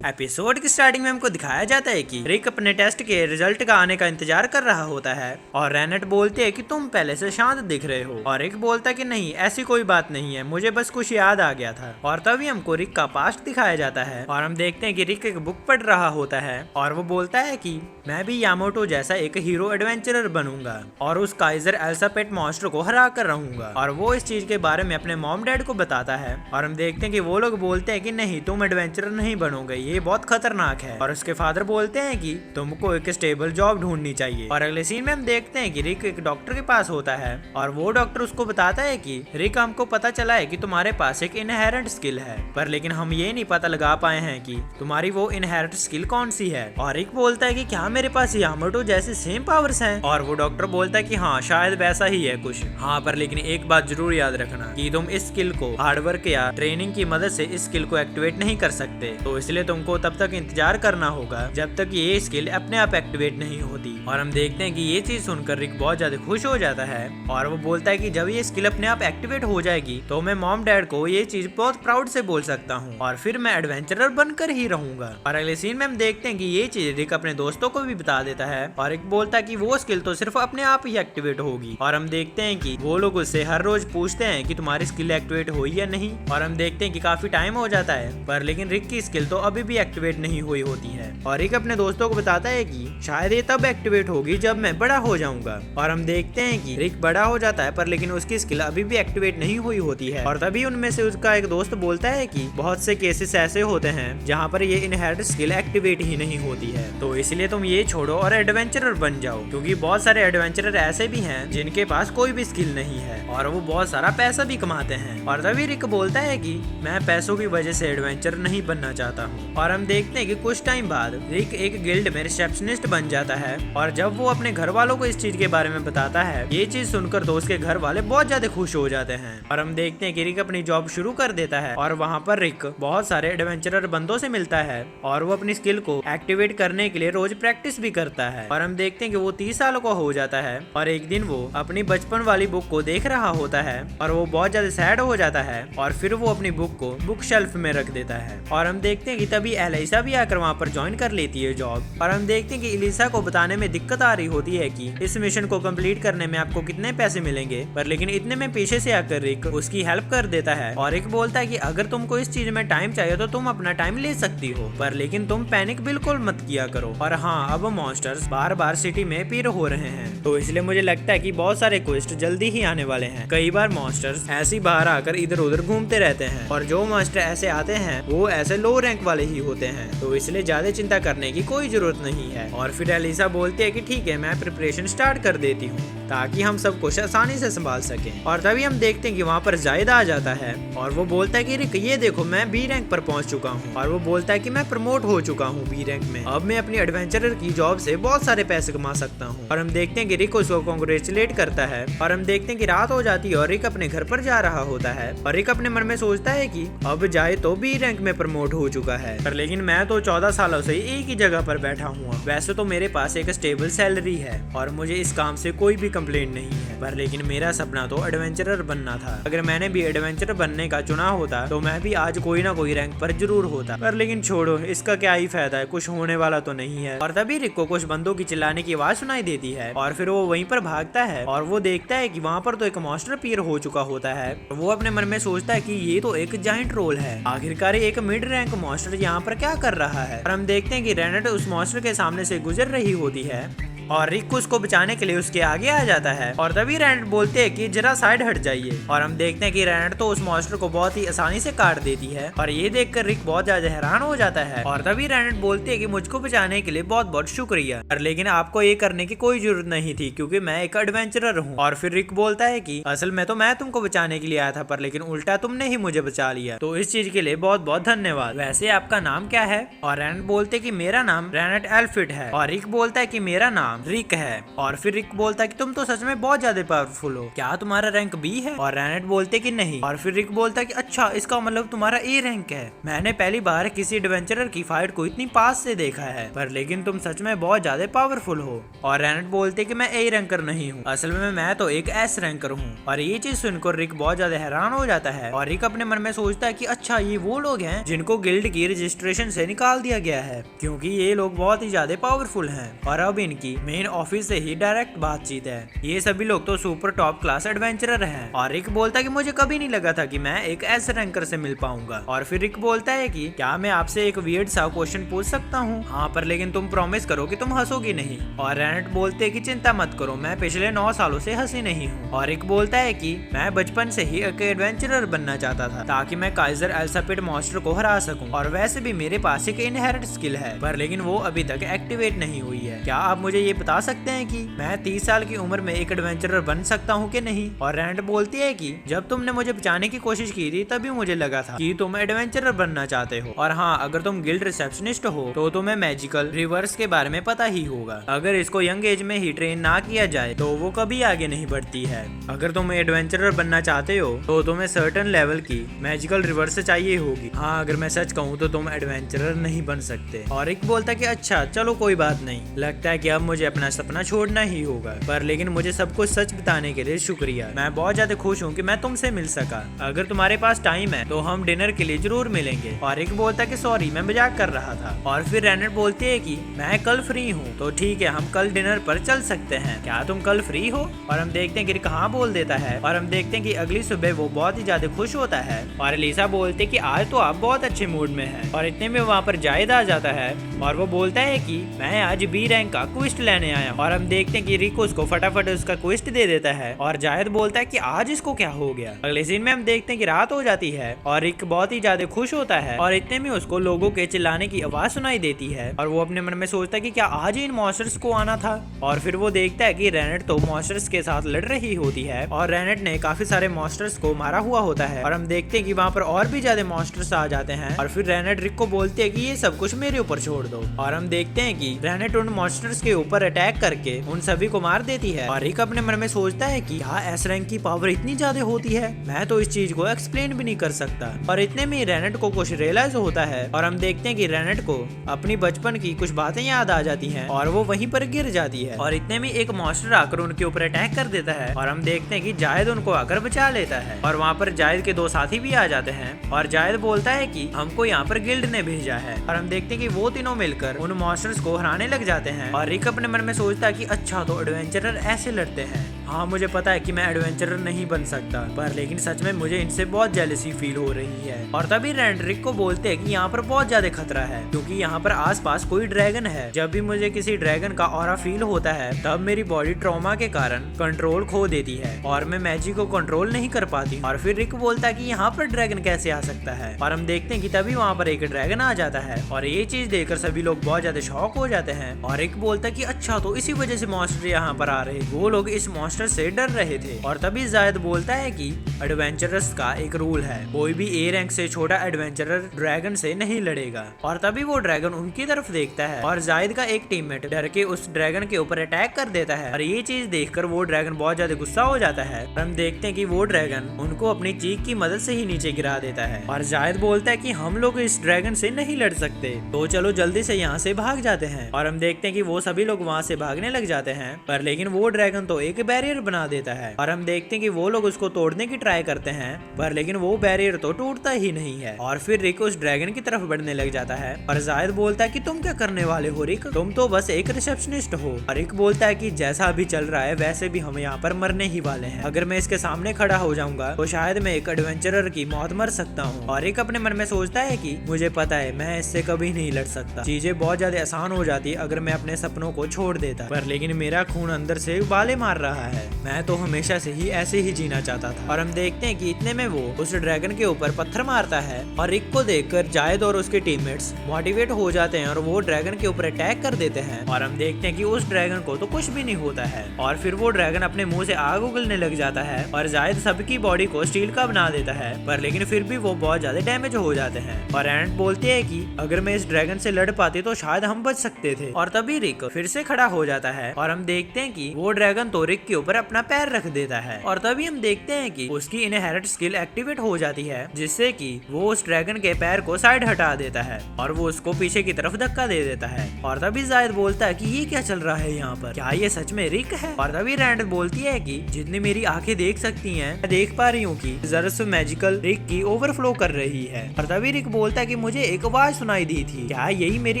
Episode की starting में हमको दिखाया जाता है कि रिक अपने टेस्ट के रिजल्ट का आने का इंतजार कर रहा होता है और रेनेट बोलती है कि तुम पहले से शांत दिख रहे हो और रिक बोलता है कि नहीं ऐसी कोई बात नहीं है, मुझे बस कुछ याद आ गया था। और तभी हमको रिक का पास्ट दिखाया जाता है और हम देखते हैं कि रिक एक बुक पढ़ रहा होता है और वो बोलता है कि मैं भी यामोटो जैसा एक हीरो एडवेंचरर बनूंगा और उस काइजर एल्सापेट मॉन्स्टर को हरा कर रहूंगा। और वो इस चीज के बारे में अपने मॉम डैड को बताता है और हम देखते हैं कि वो लोग बोलते हैं कि नहीं, तुम एडवेंचरर नहीं बनोगे, ये बहुत खतरनाक है। और उसके फादर बोलते हैं कि तुमको एक स्टेबल जॉब ढूंढनी चाहिए। और अगले सीन में हम देखते हैं कि रिक एक डॉक्टर के पास होता है और वो डॉक्टर उसको बताता है कि रिक, हमको पता चला है कि तुम्हारे पास एक इनहेरेंट स्किल है, पर लेकिन हम ये नहीं पता लगा पाए हैं कि तुम्हारी वो इनहेरेंट स्किल कौन सी है। और रिक बोलता है कि क्या मेरे पास यामाटो जैसे सेम पावर्स हैं? और वो डॉक्टर बोलता है कि हाँ, शायद वैसा ही है कुछ। हाँ, पर लेकिन एक बात जरूर याद रखना कि तुम इस स्किल को हार्डवर्क या ट्रेनिंग की मदद से इस स्किल को एक्टिवेट नहीं कर सकते, तो इसलिए तुमको तब तक इंतजार करना होगा जब तक ये स्किल अपने आप एक्टिवेट नहीं होती। और हम देखते हैं कि ये चीज सुनकर रिक बहुत ज्यादा खुश हो जाता है और वो बोलता है कि जब ये स्किल अपने आप एक्टिवेट हो जाएगी तो मैं मॉम डैड को ये चीज बहुत प्राउड से बोल सकता हूँ और फिर मैं एडवेंचरर बनकर ही रहूंगा। और अगले सीन में हम देखते हैं कि ये चीज रिक अपने दोस्तों को भी बता देता है और रिक बोलता है कि वो स्किल तो सिर्फ अपने आप ही एक्टिवेट होगी। और हम देखते हैं कि वो लोग उससे हर रोज पूछते हैं कि तुम्हारी स्किल एक्टिवेट हुई या नहीं। और हम देखते हैं कि काफी टाइम हो जाता है पर लेकिन रिक की स्किल तो अभी भी एक्टिवेट नहीं हुई होती है। और रिक अपने दोस्तों को बताता है कि शायद ये तब एक्टिवेट होगी जब मैं बड़ा हो जाऊंगा। और हम देखते हैं कि रिक बड़ा हो जाता है पर लेकिन उसकी स्किल अभी भी एक्टिवेट नहीं हुई होती है। और तभी उनमें से उसका एक दोस्त बोलता है कि बहुत से केसेस ऐसे होते हैं जहाँ पर ये इनहेरिटेड स्किल एक्टिवेट ही नहीं होती है, तो इसलिए तुम ये छोड़ो और एडवेंचरर बन जाओ, क्योंकि बहुत सारे एडवेंचरर ऐसे भी हैं जिनके पास कोई भी स्किल नहीं है और वो बहुत सारा पैसा भी कमाते हैं। और तभी रिक बोलता है कि मैं पैसों की वजह से एडवेंचरर नहीं बनना चाहता हूँ। और हम देखते हैं कि कुछ टाइम बाद रिक एक गिल्ड में रिसेप्शनिस्ट बन जाता है और जब वो अपने घर वालों को इस चीज के बारे में बताता है, ये चीज सुनकर दोस्त के घर वाले बहुत ज्यादा खुश हो जाते हैं। और हम देखते हैं कि रिक अपनी जॉब शुरू कर देता है और वहाँ पर रिक बहुत सारे एडवेंचरर बंदों से मिलता है और वो अपनी स्किल को एक्टिवेट करने के लिए रोज प्रैक्टिस भी करता है। और हम देखते हैं कि वो 30 सालों का हो जाता है और एक दिन वो अपनी बचपन वाली बुक को देख रहा होता है और वो बहुत ज्यादा सैड हो जाता है और फिर वो अपनी बुक को बुक शेल्फ में रख देता है। और हम देखते हैं कि तभी एलिसा भी आकर वहाँ पर ज्वाइन कर लेती है जॉब। और हम देखते हैं कि एलिसा को बताने में दिक्कत आ रही होती है कि इस मिशन को कंप्लीट करने में आपको कितने पैसे मिलेंगे, पर लेकिन इतने में पीछे से आकर रिक उसकी हेल्प कर देता है। और रिक बोलता है कि अगर तुमको इस चीज में टाइम चाहिए तो तुम अपना टाइम ले सकती हो, पर लेकिन तुम पैनिक बिल्कुल मत किया करो। और हाँ, अब मॉन्स्टर्स बार बार सिटी में अपीयर हो रहे हैं, तो इसलिए मुझे लगता है कि बहुत सारे क्वेस्ट जल्दी ही आने वाले हैं। कई बार मॉन्स्टर्स ऐसे ही बाहर आकर इधर उधर घूमते रहते हैं और जो मॉन्स्टर ऐसे आते हैं वो ऐसे लो रैंक वाले ही होते हैं, तो इसलिए ज्यादा चिंता करने की कोई जरूरत नहीं है। और फिर एलिसा बोलती है कि ठीक है, मैं प्रिपरेशन स्टार्ट कर देती हूँ ताकि हम सब कुछ आसानी से संभाल सकें। और तभी हम देखते हैं कि वहाँ पर जायद आ जाता है और वो बोलता है कि रिक, ये देखो मैं बी रैंक पर पहुंच चुका हूँ। और वो बोलता है कि मैं प्रमोट हो चुका हूँ बी रैंक में, अब मैं अपनी एडवेंचरर की जॉब से बहुत सारे पैसे कमा सकता हूँ। और हम देखते हैं कि रिक उसको कांग्रेचुलेट करता है। और हम देखते हैं कि रात हो जाती है और रिक अपने घर पर जा रहा होता है और रिक अपने मन में सोचता है कि अब जाए तो बी रैंक में प्रमोट हो चुका है, पर लेकिन मैं तो 14 सालों से एक ही जगह पर बैठा हूँ। वैसे तो मेरे पास एक स्टेबल सैलरी है और मुझे इस काम से कोई भी कंप्लेंट नहीं है, पर लेकिन मेरा सपना तो एडवेंचरर बनना था। अगर मैंने भी एडवेंचरर बनने का चुना होता तो मैं भी आज कोई ना कोई रैंक पर जरूर होता, पर लेकिन छोड़ो, इसका क्या ही फायदा है, कुछ होने वाला तो नहीं है। और तभी रिक को कुछ बंदों की चिल्लाने की आवाज सुनाई देती है और फिर वो वहीं पर भागता है और वो देखता है कि वहाँ पर तो एक मॉन्स्टर अपीयर हो चुका होता है। वो अपने मन में सोचता है कि ये तो एक जायंट रोल है, आखिरकार एक मिड रैंक मॉन्स्टर यहाँ पर क्या कर रहा है। और हम देखते हैं कि रेनेट उस मॉन्स्टर के सामने से गुजर रही होती है और रिक उसको बचाने के लिए उसके आगे आ जाता है। और तभी रेनेट बोलते हैं कि जरा साइड हट जाइए। और हम देखते हैं कि रेनेट तो उस मॉन्स्टर को बहुत ही आसानी से काट देती है और ये देखकर रिक बहुत ज्यादा हैरान हो जाता है। और तभी रेनेट बोलते हैं कि मुझको बचाने के लिए बहुत बहुत शुक्रिया, पर लेकिन आपको ये करने की कोई जरूरत नहीं थी क्योंकि मैं एक एडवेंचरर हूँ। और फिर रिक बोलता है कि असल में तो मैं तुमको बचाने के लिए आया था, पर लेकिन उल्टा तुमने ही मुझे बचा लिया, तो इस चीज के लिए बहुत बहुत धन्यवाद। वैसे आपका नाम क्या है? और रेनेट बोलते कि मेरा नाम रेनेट एल्फिट है। और रिक बोलता है कि मेरा नाम नाम रिक है। और फिर रिक बोलता है कि तुम तो सच में बहुत ज्यादा पावरफुल हो, क्या तुम्हारा रैंक बी है? और रैनेट बोलते कि नहीं। और फिर रिक बोलता है कि अच्छा, इसका मतलब तुम्हारा ए रैंक है। मैंने पहली बार किसी एडवेंचरर की फाइट को इतनी पास से देखा है, पर लेकिन तुम सच में बहुत ज्यादा पावरफुल हो। और रैनेट बोलते कि मैं ए रैंकर नहीं हूँ, असल में मैं तो एक एस रैंकर हूँ। और ये चीज सुनकर रिक बहुत ज्यादा हैरान हो जाता है। और रिक अपने मन में सोचता है कि अच्छा, ये वो लोग हैं जिनको गिल्ड की रजिस्ट्रेशन से निकाल दिया गया है, क्योंकि ये लोग बहुत ही ज्यादा पावरफुल हैं और अब इनकी मेन ऑफिस से ही डायरेक्ट बातचीत है। ये सभी लोग तो सुपर टॉप क्लास एडवेंचरर हैं। और रिक बोलता है कि मुझे कभी नहीं लगा था कि मैं एक ऐसे रैंकर से मिल पाऊंगा। और फिर रिक बोलता है कि क्या मैं आपसे एक वियर्ड सा क्वेश्चन पूछ सकता हूँ? हाँ, पर लेकिन तुम प्रॉमिस करो कि तुम हंसोगी नहीं। और रैनेट बोलते है कि चिंता मत करो, मैं पिछले 9 सालों से हंसी नहीं हूँ। और रिक बोलता है कि मैं बचपन से ही एक एडवेंचरर बनना चाहता था ताकि मैं काइजर एल्सापिड मॉन्स्टर को हरा सकूं। और वैसे भी मेरे पास एक इनहेरिट स्किल है, पर लेकिन वो अभी तक एक्टिवेट नहीं हुई है। क्या आप मुझे ये बता सकते हैं कि मैं 30 साल की उम्र में एक एडवेंचरर बन सकता हूँ कि नहीं? और रैनेट बोलती है कि जब तुमने मुझे बचाने की कोशिश की थी तभी मुझे लगा था कि तुम एडवेंचरर बनना चाहते हो। और हाँ, अगर तुम गिल्ड रिसेप्शनिस्ट हो तो तुम्हें मैजिकल रिवर्स के बारे में पता ही होगा। अगर इसको यंग एज में ही ट्रेन ना किया जाए तो वो कभी आगे नहीं बढ़ती है। अगर तुम एडवेंचरर बनना चाहते हो तो तुम्हें सर्टेन लेवल की मैजिकल रिवर्स चाहिए होगी। हाँ, अगर मैं सच कहूँ तो तुम एडवेंचरर नहीं बन सकते। और रिक बोलता है कि अच्छा, चलो कोई बात नहीं, लगता है कि अब मुझे अपना सपना छोड़ना ही होगा, पर लेकिन मुझे सब कुछ सच बताने के लिए शुक्रिया। मैं बहुत ज्यादा खुश हूँ कि मैं तुमसे मिल सका। अगर तुम्हारे पास टाइम है तो हम डिनर के लिए जरूर मिलेंगे। और रिक बोलता है कि सॉरी, मैं मजाक कर रहा था। और फिर रैनेट बोलती है कि मैं कल फ्री हूँ, तो ठीक है, हम कल डिनर पर चल सकते हैं। क्या तुम कल फ्री हो? और हम देखते हैं कि रिक हाँ बोल देता है। और हम देखते हैं कि अगली सुबह वो बहुत ही ज्यादा खुश होता है। और एलिसा बोलते कि आज तो आप बहुत अच्छे मूड में हैं। और इतने में वहाँ पर जायद आ जाता है और वो बोलता है कि मैं आज बी रैंक का क्विस्ट लेने आया। और हम देखते हैं कि रिक उसको फटाफट उसका क्विस्ट दे देता है। और जायद बोलता है कि आज इसको क्या हो गया। अगले सीन में हम देखते हैं कि रात हो जाती है और रिक बहुत ही ज्यादा खुश होता है। और इतने में उसको लोगों के चिल्लाने की आवाज सुनाई देती है और वो अपने मन में सोचता है कि क्या आज ही इन मॉन्स्टर्स को आना था। और फिर वो देखता है कि रैनेट तो मॉन्स्टर्स के साथ लड़ रही होती है और रैनेट ने काफी सारे मॉन्स्टर्स को मारा हुआ होता है। और हम देखते हैं कि वहाँ पर और भी ज्यादा मॉन्स्टर्स आ जाते हैं। और फिर रैनेट रिक को बोलते हैं कि ये सब कुछ मेरे ऊपर छोड़ दो। और हम देखते हैं कि रैनेट उन मॉन्स्टर्स के ऊपर अटैक करके उन सभी को मार देती है। और रिक अपने मन में सोचता है कि क्या एस रैंक की पावर इतनी ज्यादा होती है? मैं तो इस चीज को एक्सप्लेन भी नहीं कर सकता। और इतने में रैनेट को कुछ रियलाइज होता है और हम देखते हैं कि रैनेट को अपनी बचपन की कुछ बातें याद आ जाती हैं और वो वहीं पर गिर जाती है। और इतने में एक मॉन्स्टर आकर उनके ऊपर अटैक कर देता है और हम देखते हैं कि जायद उनको आकर बचा लेता है। और वहाँ पर जायद के 2 साथी भी आ जाते हैं और जायद बोलता है कि हमको यहाँ पर गिल्ड ने भेजा है। और हम देखते हैं कि वो तीनों मिलकर उन मॉन्स्टर्स को हराने लग जाते हैं। और रिक अपने मन में सोचता है कि अच्छा, तो एडवेंचरर ऐसे लड़ते हैं। हाँ, मुझे पता है कि मैं एडवेंचरर नहीं बन सकता, पर लेकिन सच में मुझे इनसे बहुत जेलसी फील हो रही है। और तभी रैनेट रिक को बोलते हैं कि यहाँ पर बहुत ज्यादा खतरा है क्योंकि यहाँ पर आसपास कोई ड्रैगन है। जब भी मुझे किसी ड्रैगन का ऑरा फील होता है तब मेरी बॉडी ट्रॉमा के कारण कंट्रोल खो देती है और मैं मैजिक को कंट्रोल नहीं कर पाती। और फिर रिक बोलता है कि यहाँ पर ड्रैगन कैसे आ सकता है। और हम देखते हैं कि तभी वहाँ पर एक ड्रैगन आ जाता है और ये चीज देखकर सभी लोग बहुत ज्यादा शॉक हो जाते हैं। और रिक बोलता है कि अच्छा, तो इसी वजह से मॉन्स्टर यहाँ पर आ रहे, वो लोग इस मॉन्स्टर से डर रहे थे। और तभी जायद बोलता है कि एडवेंचरर्स का एक रूल है, कोई भी ए रैंक से छोटा एडवेंचरर ड्रैगन से नहीं लड़ेगा। और तभी वो ड्रैगन उनकी तरफ देखता है और जायद का एक टीममेट डर के उस ड्रैगन के ऊपर अटैक कर देता है। और ये चीज देखकर वो ड्रैगन बहुत ज्यादा गुस्सा हो जाता है। हम देखते हैं कि वो ड्रैगन उनको अपनी चीख की मदद से ही नीचे गिरा देता है। और जायद बोलता है कि हम लोग इस ड्रैगन से नहीं लड़ सकते, तो चलो जल्दी से यहाँ से भाग जाते हैं। और हम देखते हैं कि वो सभी लोग वहाँ से भागने लग जाते हैं, पर लेकिन वो ड्रैगन तो एक बैरियर बना देता है। और हम देखते हैं कि वो लोग उसको तोड़ने की ट्राई करते हैं, पर लेकिन वो बैरियर तो टूटता ही नहीं है। और फिर रिक उस ड्रैगन की तरफ बढ़ने लग जाता है और जायद बोलता है कि तुम क्या करने वाले हो रिक, तुम तो बस एक रिसेप्शनिस्ट हो। और रिक बोलता है कि जैसा अभी चल रहा है वैसे भी हम यहाँ पर मरने ही वाले हैं, अगर मैं इसके सामने खड़ा हो जाऊंगा तो शायद मैं एक एडवेंचरर की मौत मर सकता हूँ। और रिक अपने मन में सोचता है कि मुझे पता है मैं इससे कभी नहीं लड़ सकता, चीजें बहुत ज्यादा आसान हो जाती अगर मैं अपने सपनों को छोड़ देता, पर लेकिन मेरा खून अंदर से उबाले मार रहा है, मैं तो हमेशा से ही ऐसे ही जीना चाहता था। और हम देखते हैं कि इतने में वो उस ड्रैगन के ऊपर पत्थर मारता है और रिक को देखकर जायद और उसके टीममेट्स मोटिवेट हो जाते हैं और वो ड्रैगन के ऊपर अटैक कर देते हैं। और हम देखते हैं कि उस ड्रैगन को तो कुछ भी नहीं होता है और फिर वो ड्रैगन अपने मुंह से आग उगलने लग जाता है और जायद सबकी बॉडी को स्टील का बना देता है, पर लेकिन फिर भी वो बहुत ज्यादा डैमेज हो जाते हैं। और रैनेट बोलते हैं कि अगर मैं इस ड्रैगन से लड़ पाते तो शायद हम बच सकते थे। और तभी रिक फिर से खड़ा हो जाता है और हम देखते हैं कि वो ड्रैगन तो रिक के ऊपर अपना पैर रख देता है। और तभी हम देखते हैं कि उसकी इनहेरिट स्किल एक्टिवेट हो जाती है, जिससे कि वो उस ड्रैगन के पैर को साइड हटा देता है और वो उसको पीछे की तरफ धक्का दे देता है। और तभी जायद बोलता है कि ये क्या चल रहा है यहाँ पर, क्या ये सच में रिक है? और तभी रैनेट बोलती है कि जितनी मेरी आंखें देख सकती हैं, मैं देख पा रही हूँ कि ज़रस मैजिकल रिक की ओवरफ्लो कर रही है। और तभी रिक बोलता है कि मुझे एक आवाज सुनाई दी थी, क्या यही मेरी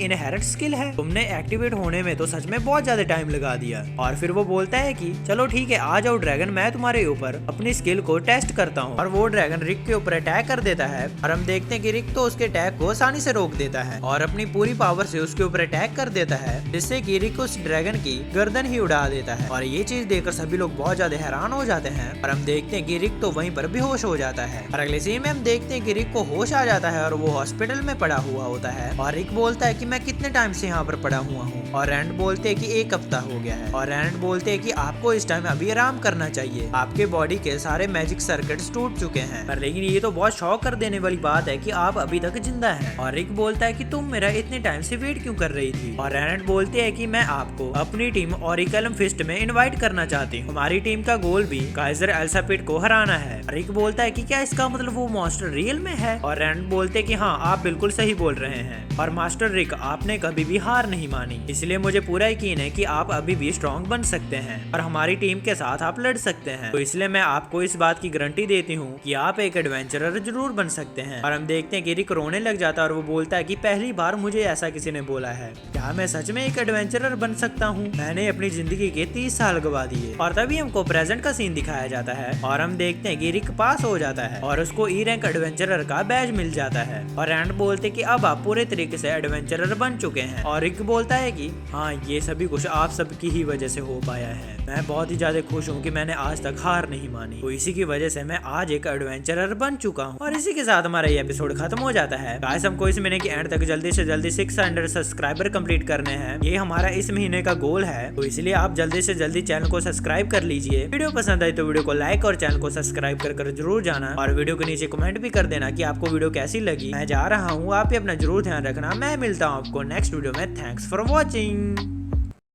इनहेरिट स्किल है? तुमने एक्टिवेट होने में तो सच में बहुत ज्यादा टाइम लगा दिया। और फिर वो बोलता है कि चलो ठीक है, आ जाओ ड्रैगन, मैं तुम्हारे ऊपर अपनी स्किल को टेस्ट करता हूँ। और वो ड्रैगन रिक के ऊपर अटैक कर देता है और हम देखते हैं कि रिक तो उसके अटैक को आसानी से रोक देता है और अपनी पूरी पावर से उसके ऊपर अटैक कर देता है, जिससे कि रिक उस ड्रैगन की गर्दन ही उड़ा देता है। और ये चीज देखकर सभी लोग बहुत ज्यादा हैरान हो जाते हैं और हम देखते हैं कि रिक तो वहीं पर बेहोश हो जाता है। और अगले सीन में हम देखते हैं कि रिक को होश आ जाता है और वो हॉस्पिटल में पड़ा हुआ होता है। और रिक बोलता है कि मैं कितने टाइम से यहाँ पर पड़ा हुआ हूँ। और रैनेट बोलते हैं कि 1 हफ्ता हो गया है। और रैनेट बोलते हैं कि आपको इस टाइम अभी आराम करना चाहिए, आपके बॉडी के सारे मैजिक सर्किट्स टूट चुके हैं। पर लेकिन ये तो बहुत शॉक कर देने वाली बात है कि आप अभी तक जिंदा हैं। और रिक बोलता है कि तुम मेरा इतने टाइम से वेट क्यों कर रही थी? और रैनेट बोलते हैं कि मैं आपको अपनी टीम ऑरिकलम फिस्ट में इनवाइट करना चाहती हूँ, हमारी टीम का गोल भी काइजर एल्सापिड को हराना है। रिक बोलता है कि क्या इसका मतलब वो मास्टर रियल में है? और रैनेट बोलते हैं कि हाँ, आप बिल्कुल सही बोल रहे हैं। और मास्टर रिक, आपने कभी भी हार नहीं मानी, इसलिए मुझे पूरा यकीन है कि आप अभी भी स्ट्रॉन्ग बन सकते हैं और हमारी टीम के साथ आप लड़ सकते हैं। तो इसलिए मैं आपको इस बात की गारंटी देती हूँ कि आप एक एडवेंचरर जरूर बन सकते हैं। और हम देखते हैं कि रिक रोने लग जाता है और वो बोलता है कि पहली बार मुझे ऐसा किसी ने बोला है, क्या मैं सच में एक एडवेंचरर बन सकता हूँ? मैंने अपनी जिंदगी के 30 साल गवा दिए। और तभी हमको प्रेजेंट का सीन दिखाया जाता है और हम देखते हैं कि रिक पास हो जाता है और उसको ई रैंक एडवेंचरर का बैज मिल जाता है। और रैनेट बोलते कि अब आप पूरे तरीके से एडवेंचरर बन चुके हैं। और रिक बोलता है कि हाँ, ये सभी कुछ आप सबकी ही वजह से हो पाया है। मैं बहुत ही ज्यादा खुश हूँ कि मैंने आज तक हार नहीं मानी, तो इसी की वजह से मैं आज एक एडवेंचरर बन चुका हूँ। और इसी के साथ हमारा ये एपिसोड खत्म हो जाता है। गाइस, हमको इस महीने के एंड तक जल्दी से जल्दी 600 सब्सक्राइबर कंप्लीट करने हैं, ये हमारा इस महीने का गोल है। तो इसलिए आप जल्दी से जल्दी चैनल को सब्सक्राइब कर लीजिए। वीडियो पसंद आई तो वीडियो को लाइक और चैनल को सब्सक्राइब कर जरूर जाना। और वीडियो के नीचे कमेंट भी कर देना कि आपको वीडियो कैसी लगी। मैं जा रहा हूँ, आप भी अपना जरूर ध्यान रखना। मैं मिलता हूँ आपको नेक्स्ट वीडियो में। Thanks for watching.